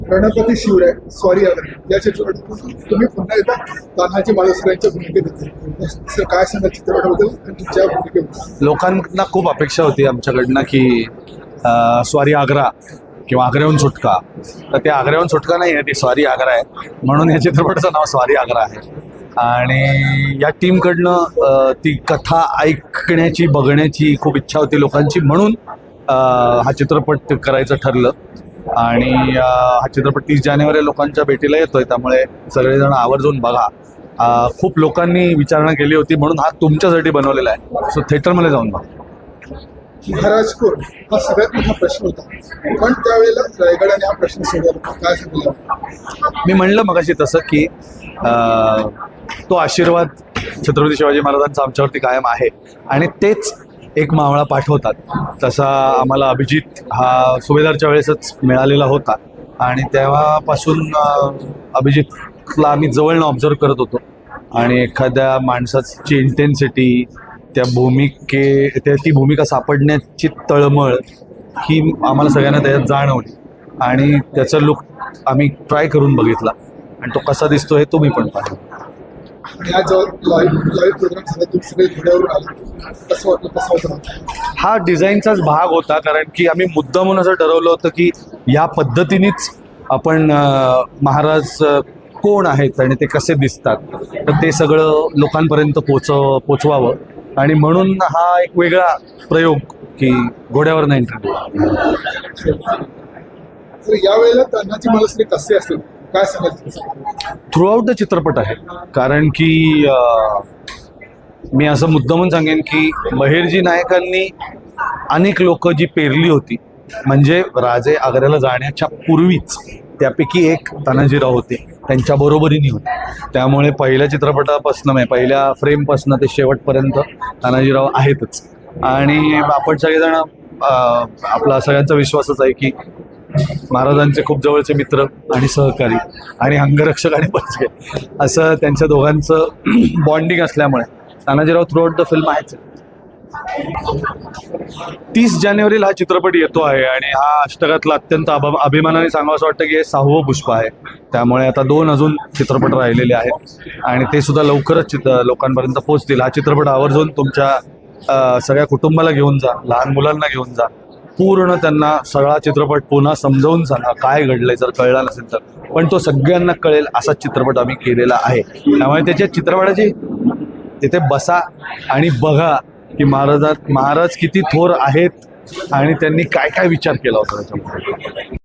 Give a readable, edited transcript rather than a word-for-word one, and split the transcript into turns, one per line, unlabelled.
रणपती शिवराय स्वारी आग्रा या चित्रपटातून तुम्ही पुन्हा एकदा तान्हाजी मालुसरेंच्या भूमिकेत येते. काय सांगा चित्रपटाबद्दल आणि तुमच्या भूमिकेबद्दल?
लोकांना खूप अपेक्षा होती आमच्याकडनं की स्वारी आग्रा किंवा आग्र्याहून सुटका. तर ते आग्र्याहून सुटका नाही आहे, ती स्वारी आग्रा आहे. म्हणून या चित्रपटाचं नाव स्वारी आग्रा आहे. आणि या टीमकडनं ती कथा ऐकण्याची बघण्याची खूप इच्छा होती लोकांची, म्हणून हा चित्रपट करायचं ठरलं. आणि हा चित्रपट 30 जानेवारी लोकांच्या भेटीला येतोय, त्यामुळे सगळेजण आवर्जून बघा. खूप लोकांनी विचारणा केली होती, म्हणून हा तुमच्यासाठी बनवलेला आहे. सो थिएटरमध्ये जाऊन बघा.
महाराज कोण हा सगळ्यात मोठा प्रश्न होता, पण त्यावेळेला रायगडाने हा प्रश्न सोडवला. काय सांगितलं?
मी म्हणलं मगाशी तसं की तो आशीर्वाद छत्रपती शिवाजी महाराजांचा आमच्यावरती कायम आहे आणि तेच एक मावळा पाठवतात. तसा आम्हाला अभिजित हा सुभेदारच्या वेळेसच मिळालेला होता आणि तेव्हापासून अभिजितला आम्ही जवळनं ऑब्झर्व करत होतो. आणि एखाद्या माणसाची इंटेन्सिटी, ती भूमिका सापडण्याची तळमळ ही आम्हाला सगळ्यांना त्याच्यात जाणवली. आणि त्याचा लुक आम्ही ट्राय करून बघितला आणि तो कसा दिसतो हे तुम्ही पण पाहिजे.
लाईव्ह प्रोग्राम झाला, तुम्ही सगळे घोड्यावर आला, कसं वाटलं? कसं होतं?
हा डिझाईनचाच भाग होता, कारण की आम्ही मुद्दामून असं ठरवलं होतं की या पद्धतीनेच आपण महाराज कोण आहेत आणि ते कसे दिसतात, तर ते सगळं लोकांपर्यंत पोचवावं. आणि म्हणून हा एक वेगळा प्रयोग की घोड्यावर नाही एंट्री.
तर यावेळेला तान्हाजी मालुसरे कसे असतील काय सांगायचं?
थ्रूआउट द चित्रपट आहे, कारण की मी असं मुद्दामून सांगेन की महेरजी नायकांनी अनेक लोक जी पेरली होती, म्हणजे राजे आग्र्याला जाण्याच्या पूर्वीच त्यापैकी एक तानाजीराव होते, त्यांच्या बरोबरीने होते. त्यामुळे पहिल्या चित्रपटापासून पहिल्या फ्रेमपासून ते शेवटपर्यंत तानाजीराव आहेतच. आणि आपण सगळेजण आपला सगळ्यांचा विश्वासच आहे की महाराजांचे खूप जवळचे मित्र आणि सहकारी आणि अंगरक्षक आणि परिचय असं त्यांच्या दोघांचं बॉन्डिंग असल्यामुळे तानाजीराव थ्रूआउट द फिल्म आहेच. 30 जानेवारीला हा चित्रपट येतो आहे आणि हा अष्टकातला अत्यंत अभिमानाने सांगावं असं वाटतं की हे 6वं पुष्प आहे. त्यामुळे आता 2 अजून चित्रपट राहिलेले आहेत आणि ते सुद्धा लवकरच लोकांपर्यंत पोहोचतील. हा चित्रपट आवर्जून तुमच्या सगळ्या कुटुंबाला घेऊन जा, लहान मुलांना घेऊन जा, पूर्ण त्यांना सगळा चित्रपट पुन्हा समजावून सांगा काय घडलंय जर कळला नसेल तर. पण तो सगळ्यांना कळेल असा चित्रपट आम्ही केलेला आहे. त्यामुळे त्याच्या चित्रपटाची तिथे बसा आणि बघा की महाराज किती थोर आहेत आणि त्यांनी काय काय विचार केला होता त्याच्यामध्ये.